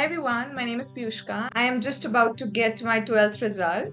Hi everyone, my name is Piyushka. I am just about to get my 12th result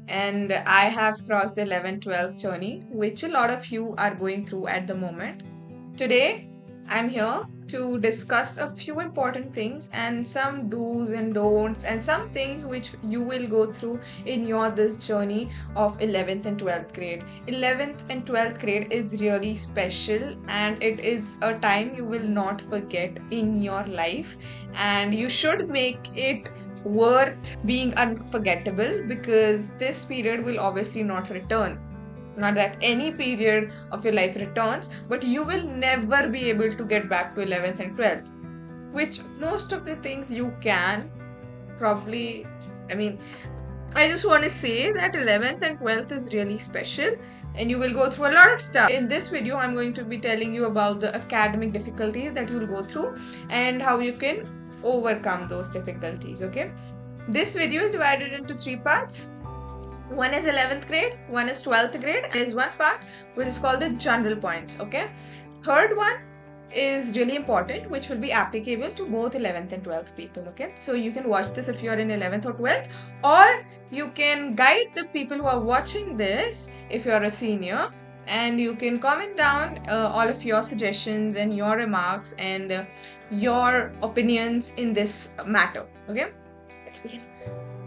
and I have crossed the 11th 12th journey, which a lot of you are going through at the moment. Today, I'm here to discuss a few important things and some do's and don'ts and some things which you will go through in your this journey of 11th and 12th grade. 11th and 12th grade is really special and it is a time you will not forget in your life, and you should make it worth being unforgettable because this period will obviously not return. Not that any period of your life returns, but you will never be able to get back to 11th and 12th, which most of the things you can probably. I mean, I just want to say that 11th and 12th is really special and you will go through a lot of stuff. In this video, I'm going to be telling you about the academic difficulties that you will go through and how you can overcome those difficulties, okay? This video is divided into 3 parts. One is 11th grade, one is 12th grade, and there is one part which is called the general points, okay? Third one is really important, which will be applicable to both 11th and 12th people, okay? So you can watch this if you are in 11th or 12th, or you can guide the people who are watching this if you are a senior, and you can comment down all of your suggestions and your remarks and your opinions in this matter, okay? Let's begin.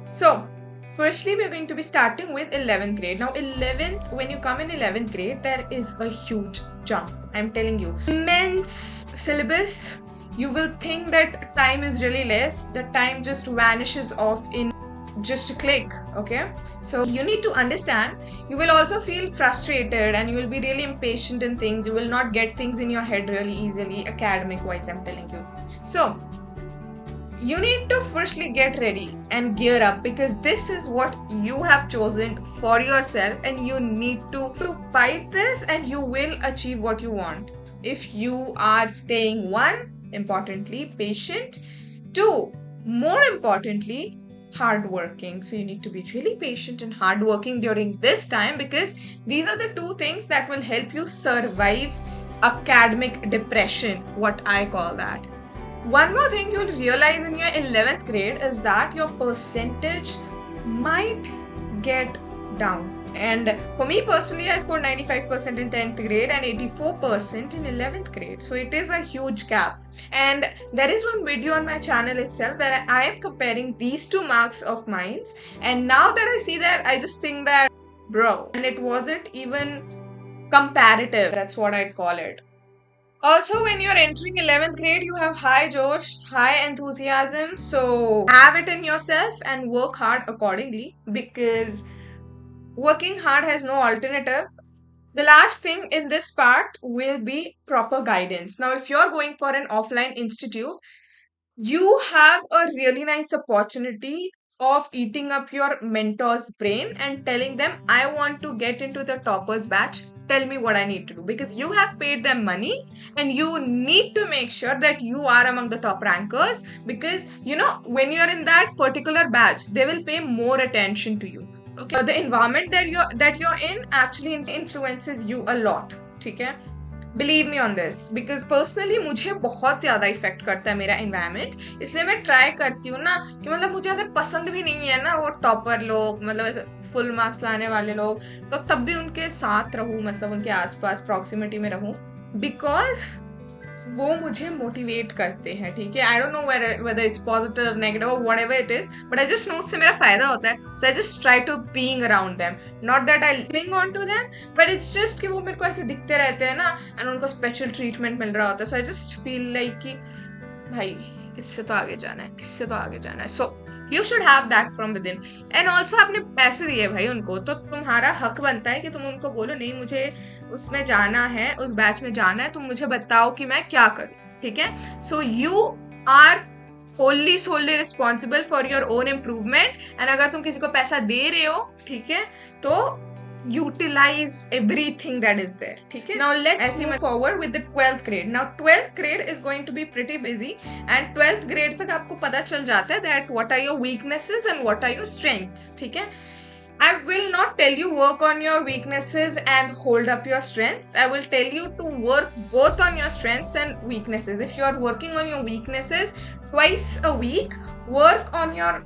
So, firstly, we're going to be starting with 11th grade. Now, 11th, when you come in 11th grade, there is a huge jump. I'm telling you. Immense syllabus. You will think that time is really less. The time just vanishes off in just a click, okay? So, you need to understand. You will also feel frustrated and you will be really impatient in things. You will not get things in your head really easily, academic-wise, I'm telling you. So, you need to firstly get ready and gear up because this is what you have chosen for yourself and you need to fight this and you will achieve what you want. If you are staying, one, importantly, patient, two, more importantly, hardworking. So you need to be really patient and hardworking during this time because these are the two things that will help you survive academic depression, what I call that. One more thing you'll realize in your 11th grade is that your percentage might get down. And for me personally, I scored 95% in 10th grade and 84% in 11th grade. So it is a huge gap. And there is one video on my channel itself where I am comparing these two marks of mine. And now that I see that, I just think that, bro, and it wasn't even comparative. That's what I'd call it. Also, when you're entering 11th grade, you have high josh, high enthusiasm. So have it in yourself and work hard accordingly because working hard has no alternative. The last thing in this part will be proper guidance. Now, if you're going for an offline institute, you have a really nice opportunity of eating up your mentor's brain and telling them, I want to get into the toppers batch. Tell me what I need to do because you have paid them money and you need to make sure that you are among the top rankers because when you're in that particular batch, they will pay more attention to you. Okay, the environment that you're in actually influences you a lot. Okay, believe me on this because personally मुझे बहुत ज़्यादा effect करता है मेरा environment, इसलिए मैं try करती हूँ ना कि मतलब मुझे अगर पसंद भी नहीं है ना वो टॉपर लोग, मतलब फुल मार्क्स लाने वाले लोग, तो तब भी उनके साथ रहूँ, मतलब उनके आसपास प्रॉक्सिमिटी में रहूँ बिकॉज वो मुझे मोटिवेट करते हैं. ठीक है, I don't know whether it's positive negative और whatever it is, but I just know उससे मेरा फायदा होता है. So I just try to being around them, not that I cling on to them, but it's just कि वो मेरे को ऐसे दिखते रहते हैं ना एंड उनको स्पेशल ट्रीटमेंट मिल रहा होता है. So I just feel like कि भाई इससे तो आगे जाना है, इससे तो आगे जाना है. So you should have that from with in. And also आपने पैसे दिए भाई उनको, तो तुम्हारा हक बनता है कि तुम उनको बोलो नहीं मुझे उसमें जाना है, उस बैच में जाना है, तुम मुझे बताओ कि मैं क्या करूं. ठीक है, so you are wholly solely responsible for your own improvement. And अगर तुम किसी को पैसा दे रहे हो, ठीक है, तो utilize everything that is there. Okay? Now let's move forward with the 12th grade. Now 12th grade is going to be pretty busy and 12th grade तक आपको पता चल जाता है that what are your weaknesses and what are your strengths. ठीक है, I will not tell you work on your weaknesses and hold up your strengths. I will tell you to work both on your strengths and weaknesses. If you are working on your weaknesses twice a week, work on your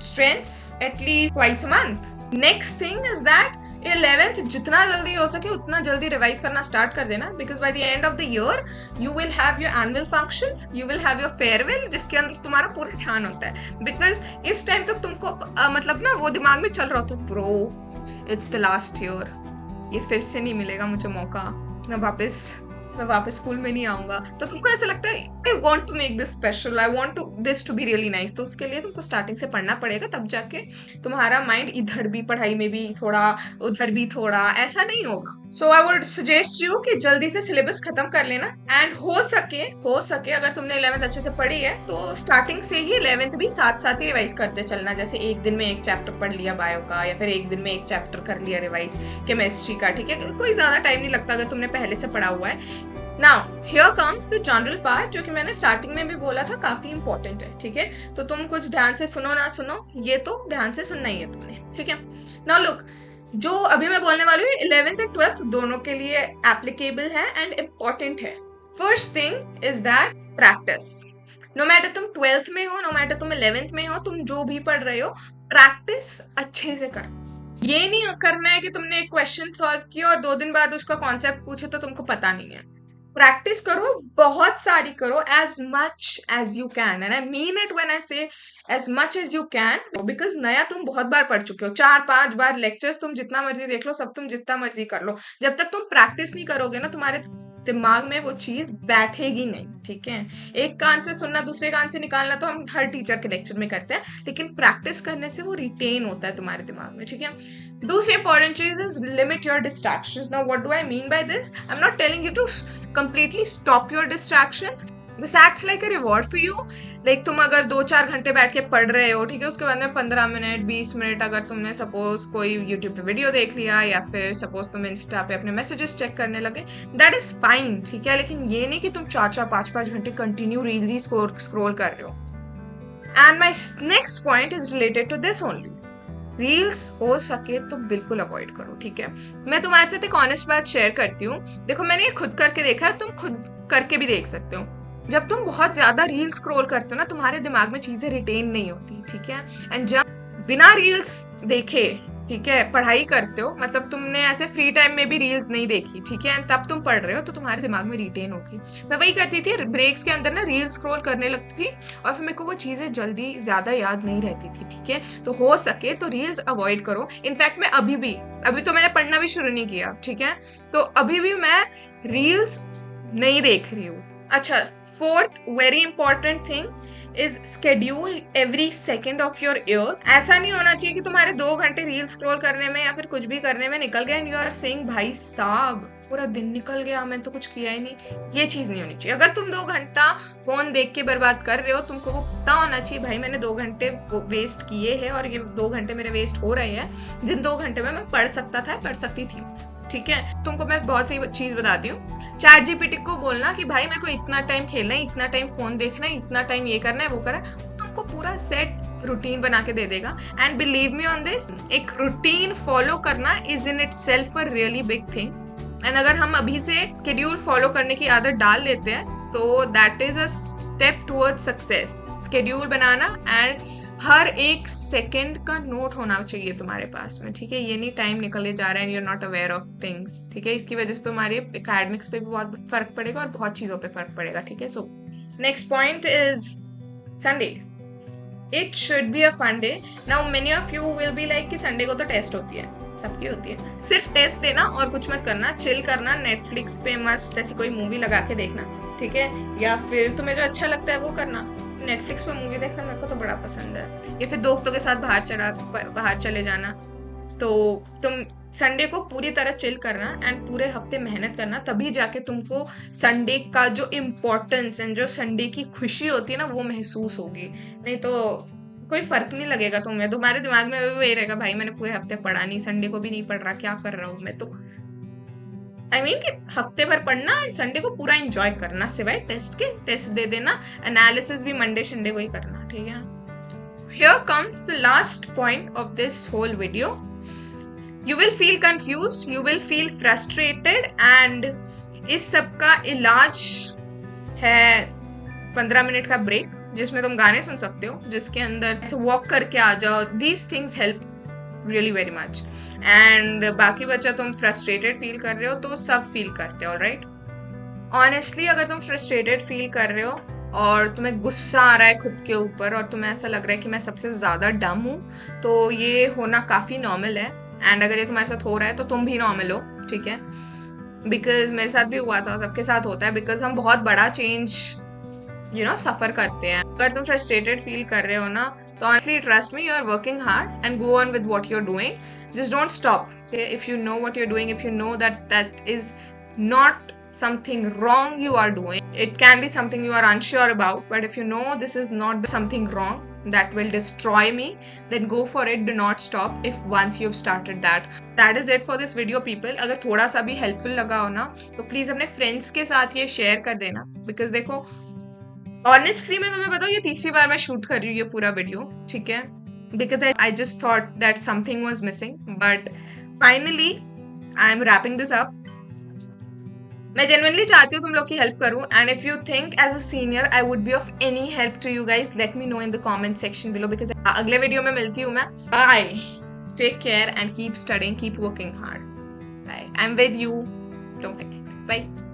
strengths at least twice a month. Next thing is that 11th जितना जल्दी हो सके उतना जल्दी revise करना start कर देना, because by the end of the year you will have your annual functions, you will have your farewell, जिसके अंदर तुम्हारा पूरा ध्यान होता है, बिकॉज इस टाइम तक तुमको मतलब ना वो दिमाग में चल रहा होता है, bro it's the last year, ये फिर से नहीं मिलेगा मुझे मौका, मैं वापस स्कूल में नहीं आऊंगा, तो तुमको ऐसा लगता है I want to make this special, I want to this to be really nice, तो उसके लिए तुमको स्टार्टिंग से पढ़ना पड़ेगा, तब जाके तुम्हारा माइंड इधर भी पढ़ाई में भी थोड़ा उधर भी थोड़ा ऐसा नहीं होगा. सो आई वुड सजेस्ट यू कि जल्दी से सिलेबस खत्म कर लेना, एंड हो सके अगर तुमने 11th अच्छे से पढ़ी है तो स्टार्टिंग से ही 11th भी साथ साथ ही रिवाइज करते चलना, जैसे एक दिन में एक चैप्टर पढ़ लिया बायो का, या फिर एक दिन में एक चैप्टर कर लिया रिवाइज केमिस्ट्री का, ठीक है, कोई ज्यादा टाइम नहीं लगता अगर तुमने पहले से पढ़ा हुआ है. Now here comes the general part, जो कि मैंने स्टार्टिंग में भी बोला था काफी इंपॉर्टेंट है, ठीक है, तो तुम कुछ ध्यान से सुनो ना सुनो, ये तो ध्यान से सुनना ही है तुमने, ठीक है. नाउ लुक, जो अभी मैं बोलने वाली हूँ 11th एंड 12th दोनों के लिए एप्लीकेबल है एंड इम्पॉर्टेंट है. First thing is that practice. No matter तुम 12th में हो, नो मैटर तुम 11th में हो, तुम जो भी पढ़ रहे हो, प्रैक्टिस अच्छे से करो. ये नहीं करना है कि तुमने एक क्वेश्चन सॉल्व किया और 2 दिन बाद उसका कॉन्सेप्ट पूछे तो तुमको पता नहीं है. प्रैक्टिस करो, बहुत सारी करो, as much as you can, and I mean it when I say as much as you can, because नया तुम बहुत बार पढ़ चुके हो, 4-5 बार लेक्चर्स तुम जितना मर्जी देख लो, सब तुम जितना मर्जी कर लो, जब तक तुम प्रैक्टिस नहीं करोगे ना तुम्हारे दिमाग में वो चीज बैठेगी नहीं, ठीक है. एक कान से सुनना दूसरे कान से निकालना तो हम हर टीचर के लेक्चर में करते हैं, लेकिन प्रैक्टिस करने से वो रिटेन होता है तुम्हारे दिमाग में, ठीक है. दूसरी इंपॉर्टेंट चीज is limit your distractions. Now what do I mean by this? I am not telling you to completely stop your distractions. This acts like a reward for you. Like तुम अगर 2-4 घंटे बैठ के पढ़ रहे हो, ठीक है, उसके बाद में 15 मिनट 20 मिनट अगर तुमने सपोज कोई YouTube पे वीडियो देख लिया, या फिर सपोज तुम इंस्टा पे अपने मैसेजेस चेक करने लगे, दैट इज फाइन, ठीक है, लेकिन ये नहीं कि तुम 4-4 5-5 घंटे कंटिन्यू रील्स ही स्क्रॉल कर रहे हो. And my next point is related to this only. Reels हो सके तो बिल्कुल अवॉइड करो, ठीक है. मैं तुम्हारे साथ एक ऑनेस्ट बात शेयर करती हूँ. देखो मैंने ये खुद करके देखा है, तुम खुद करके भी देख सकते हो. जब तुम बहुत ज्यादा रील्स स्क्रॉल करते हो ना, तुम्हारे दिमाग में चीजें रिटेन नहीं होती, ठीक है. एंड जब बिना रील्स देखे, ठीक है, पढ़ाई करते हो, मतलब तुमने ऐसे फ्री टाइम में भी रील्स नहीं देखी, ठीक है, तब तुम पढ़ रहे हो, तो तुम्हारे दिमाग में रिटेन होगी. मैं वही करती थी, ब्रेक्स के अंदर ना रील्स स्क्रॉल करने लगती थी, और फिर मेरे को वो चीजें जल्दी ज्यादा याद नहीं रहती थी, ठीक है. तो हो सके तो रील्स अवॉइड करो. इनफैक्ट मैं अभी तो मैंने पढ़ना भी शुरू नहीं किया, ठीक है, तो अभी भी मैं रील्स नहीं देख रही हूँ. अच्छा, fourth very important thing is schedule every second of your year. ऐसा नहीं होना चाहिए कि तुम्हारे 2 घंटे रील स्क्रॉल करने में या फिर कुछ भी करने में निकल गए एंड यू आर सेइंग भाई साहब पूरा दिन निकल गया, मैं तो कुछ किया ही नहीं. ये चीज नहीं होनी चाहिए. अगर तुम 2 घंटा फोन देख के बर्बाद कर रहे हो, तुमको वो पता होना चाहिए भाई मैंने 2 घंटे वेस्ट किए हैं और ये 2 घंटे मेरे वेस्ट हो रहे हैं. जिन 2 घंटे में मैं पढ़ सकती थी, ठीक है. तुमको मैं बहुत सही चीज बताती हूँ. चैट जीपीटी को बोलना कि भाई मेरे को इतना टाइम खेलना है, इतना टाइम फोन देखना है, इतना टाइम ये करना है वो करना है, तुमको पूरा सेट रूटीन बना के दे देगा. And believe me on this, एक रूटीन फॉलो करना is in it self a really big thing. And अगर हम अभी से शेड्यूल फॉलो करने की आदत डाल लेते हैं तो that is a step towards success. Schedule बनाना एंड हर एक सेकंड का नोट होना चाहिए तुम्हारे पास में, ठीक है. ये नहीं टाइम निकले जा रहा है and you are not aware of things, ठीक है. इसकी वजह से तुम्हारे एकेडमिक्स पे भी बहुत फर्क पड़ेगा और बहुत चीजों पे फर्क पड़ेगा, ठीक है. So next point is Sunday. It should be a fun day. Now many of you will be like कि संडे को तो टेस्ट होती है, सबकी होती है, सिर्फ टेस्ट देना और कुछ मत करना, चिल करना, नेटफ्लिक्स पे मस्त ऐसी कोई मूवी लगा के देखना, ठीक है, या फिर तुम्हें जो अच्छा लगता है वो करना. नेटफ्लिक्स पे मूवी देखना मेरे को तो बड़ा पसंद है, या फिर दोस्तों के साथ बाहर चले जाना. तो तुम संडे को पूरी तरह चिल करना एंड पूरे हफ्ते मेहनत करना, तभी जाके तुमको संडे का जो इम्पोर्टेंस एंड जो संडे की खुशी होती है ना वो महसूस होगी. नहीं तो कोई फर्क नहीं लगेगा तुम्हें, तुम्हारे दिमाग में वही रहेगा भाई मैंने पूरे हफ्ते पढ़ा नहीं, संडे को भी नहीं पढ़ रहा, क्या कर रहा हूँ मैं. तो आई मीन कि हफ्ते भर पढ़ना एंड संडे को पूरा एंजॉय करना, सिवाय टेस्ट के. टेस्ट दे देना, एनालिसिस भी मंडे संडे को ही करना, ठीक है. here comes the last point of this whole video. You will feel confused, you will feel frustrated, and इस सब का इलाज है 15 मिनट का ब्रेक जिसमें तुम गाने सुन सकते हो, जिसके अंदर वॉक करके आ जाओ. These things help really very much. And बाकी बच्चा तुम फ्रस्ट्रेटेड फील कर रहे हो तो सब फील करते हो, ऑलराइट. ऑनेस्टली अगर तुम फ्रस्ट्रेटेड फील कर रहे हो और तुम्हें गुस्सा आ रहा है खुद के ऊपर और तुम्हें ऐसा लग रहा है कि मैं सबसे ज़्यादा डम हूँ, तो ये होना काफ़ी नॉर्मल है. एंड अगर ये तुम्हारे साथ हो रहा है तो तुम भी नॉर्मल हो, ठीक है. बिकॉज मेरे साथ भी हुआ था, सबके साथ होता है. बिकॉज हम बहुत बड़ा चेंज सफ़र करते हैं. अगर तुम फ्रस्ट्रेटेड फील कर रहे हो ना, तो honestly trust me, you are working hard and go on with what you are doing. Just don't stop. If you know what you are doing, if you know that is not something wrong you are doing, it can be something you are unsure about, but if you know this is not something wrong that will destroy me, then go for it. Do not stop if once you've started that. That is it for this video people. अगर थोड़ा सा भी helpful लगा हो ना, तो please अपने friends के साथ ये शेयर कर देना. बिकॉज देखो, ऑनेस्टली मैं तुम्हें बताऊँ, ये तीसरी बार मैं शूट कर रही हूँ ये पूरा वीडियो, ठीक है. Because I just thought that something was missing, but finally I am wrapping this up. मैं जेन्युइनली चाहती हूँ तुम लोग की हेल्प करूँ. And if you think as a senior I would be of any help to you guys, let me know in the comment section below. Because अगले video में मिलती हूँ मैं. Bye, take care and keep studying, keep working hard. Bye, I am with you, don't forget. Bye.